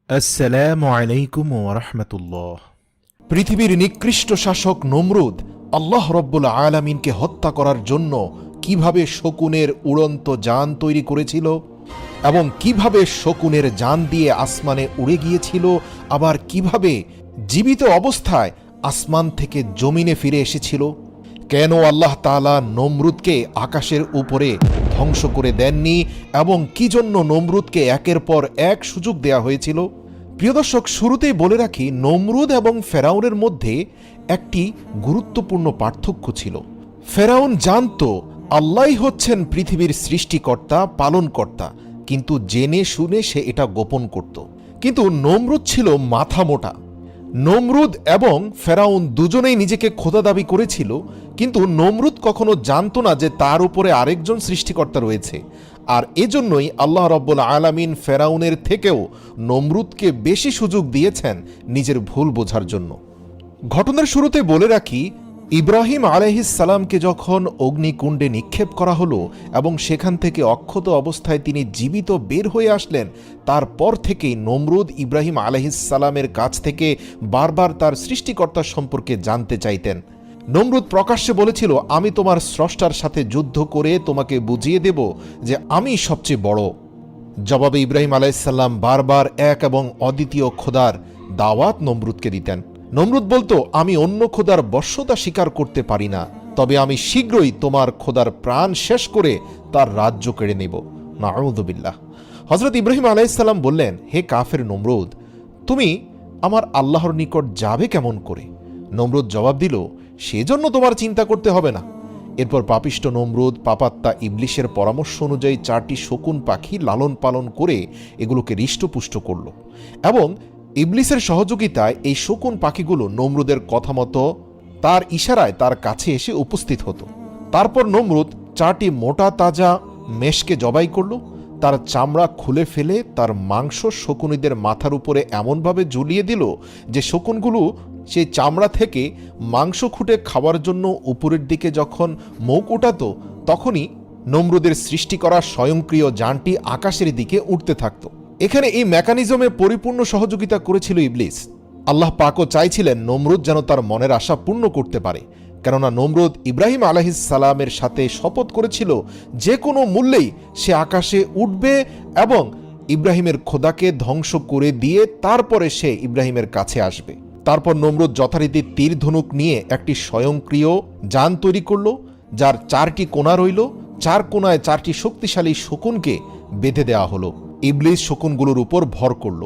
আসসালামু আলাইকুম ওয়া রাহমাতুল্লাহ। পৃথিবীর নিকৃষ্ট শাসক নমরুদ আল্লাহ রব্বুল আলামিনকে হত্যা করার জন্য কিভাবে শকুনের উড়ন্ত যান তৈরি করেছিল এবং কিভাবে শকুনের যান দিয়ে আসমানে উড়ে গিয়েছিল, আবার কিভাবে জীবিত অবস্থায় আসমান থেকে জমিনে ফিরে এসেছিল, কেন আল্লাহ তাআলা নমরুদকে আকাশের উপরে ধ্বংস করে দেননি এবং কি জন্য নমরুদকে একের পর এক সুযোগ দেয়া হয়েছিল। প্রিয় দর্শক, শুরুতেই বলে রাখি, নমরুদ এবং ফেরাউনের মধ্যে একটি গুরুত্বপূর্ণ পার্থক্য ছিল। ফেরাউন জানত আল্লাহই হচ্ছেন পৃথিবীর সৃষ্টিকর্তা, পালনকর্তা, কিন্তু জেনে শুনে সে এটা গোপন করত। কিন্তু নমরুদ ছিল মাথা মোটা। নমরুদ এবং ফেরাউন দুজনেই নিজেকে খোদা দাবি করেছিল, কিন্তু নমরুদ কখনো জানত না যে তার উপরে আরেকজন সৃষ্টিকর্তা রয়েছে। আর এজন্যই আল্লাহ রাব্বুল আলামিন ফেরাউনের থেকেও নমরুদকে বেশি সুযোগ দিয়েছেন নিজের ভুল বোঝার জন্য। ঘটনার শুরুতে বলে রাখি, ইব্রাহিম আলাইহিস সালামকে যখন অগ্নিকুণ্ডে নিক্ষেপ করা হলো এবং সেখান থেকে অক্ষত অবস্থায় তিনি জীবিত বের হয়ে আসলেন, তারপর থেকেই নমরুদ ইব্রাহিম আলাইহিস সালামের কাছ থেকে বারবার তার সৃষ্টিকর্তা সম্পর্কে জানতে চাইতেন। নমরুদ প্রকাশ্যে বলেছিল, আমি তোমার স্রষ্টার সাথে যুদ্ধ করে তোমাকে বুঝিয়ে দেব যে আমি সবচেয়ে বড়। জবাবে ইব্রাহিম আলাইহিস সালাম বারবার এক এবং অদ্বিতীয় খোদার দাওয়াত নমরুদকে দিতেন। নমরুদ বলতো, আমি অন্য খোদার বশ্যতা স্বীকার করতে পারি না, তবে আমি শীঘ্রই তোমার খোদার প্রাণ শেষ করে তার রাজ্য কেড়ে নেব। নাউযুবিল্লাহ। হযরত ইব্রাহিম আলাইহিস সালাম বললেন, হে কাফের নমরুদ, তুমি আমার আল্লাহর নিকট যাবে কেমন করে? নমরুদ জবাব দিল, সেজন্য তোমার চিন্তা করতে হবে না। এরপর পাপিষ্ট নমরুদ পাপাত্মা ইবলিশের পরামর্শ অনুযায়ী 4টি শকুন পাখি লালন পালন করে এগুলোকে হৃষ্টপুষ্ট করল এবং ইবলিসের সহযোগিতায় এই শকুন পাখিগুলো নমরুদের কথা মতো তার ইশারায় তার কাছে এসে উপস্থিত হতো। তারপর নমরুদ 4টি মোটা তাজা মেষকে জবাই করল, তার চামড়া খুলে ফেলে তার মাংস শকুনিদের মাথার উপরে এমনভাবে ঝুলিয়ে দিল যে শকুনগুলো সেই চামড়া থেকে মাংস খুঁটে খাওয়ার জন্য উপরের দিকে যখন মুখ উঠাতো, তখনই নমরুদের সৃষ্টি করা স্বয়ংক্রিয় যানটি আকাশের দিকে উঠতে থাকত। এখানে এই মেকানিজমে পরিপূর্ণ সহযোগিতা করেছিল ইবলিস। আল্লাহ পাকও চাইছিলেন নমরুদ যেন তার মনের আশা পূর্ণ করতে পারে, কেননা নমরুদ ইব্রাহিম আলাইহিস সালামের সাথে শপথ করেছিল যে কোনো মূল্যেই সে আকাশে উঠবে এবং ইব্রাহিমের খোদাকে ধ্বংস করে দিয়ে তারপরে সে ইব্রাহিমের কাছে আসবে। তারপর নমরুদ যথারীতি তীর ধনুক নিয়ে একটি স্বয়ংক্রিয় যান তৈরি করল, যার 4টি কোণা রইল। 4 কোণায় 4টি শক্তিশালী শকুনকে বেঁধে দেওয়া হলো। ইবলিস শকুনগুলোর উপর ভর করল।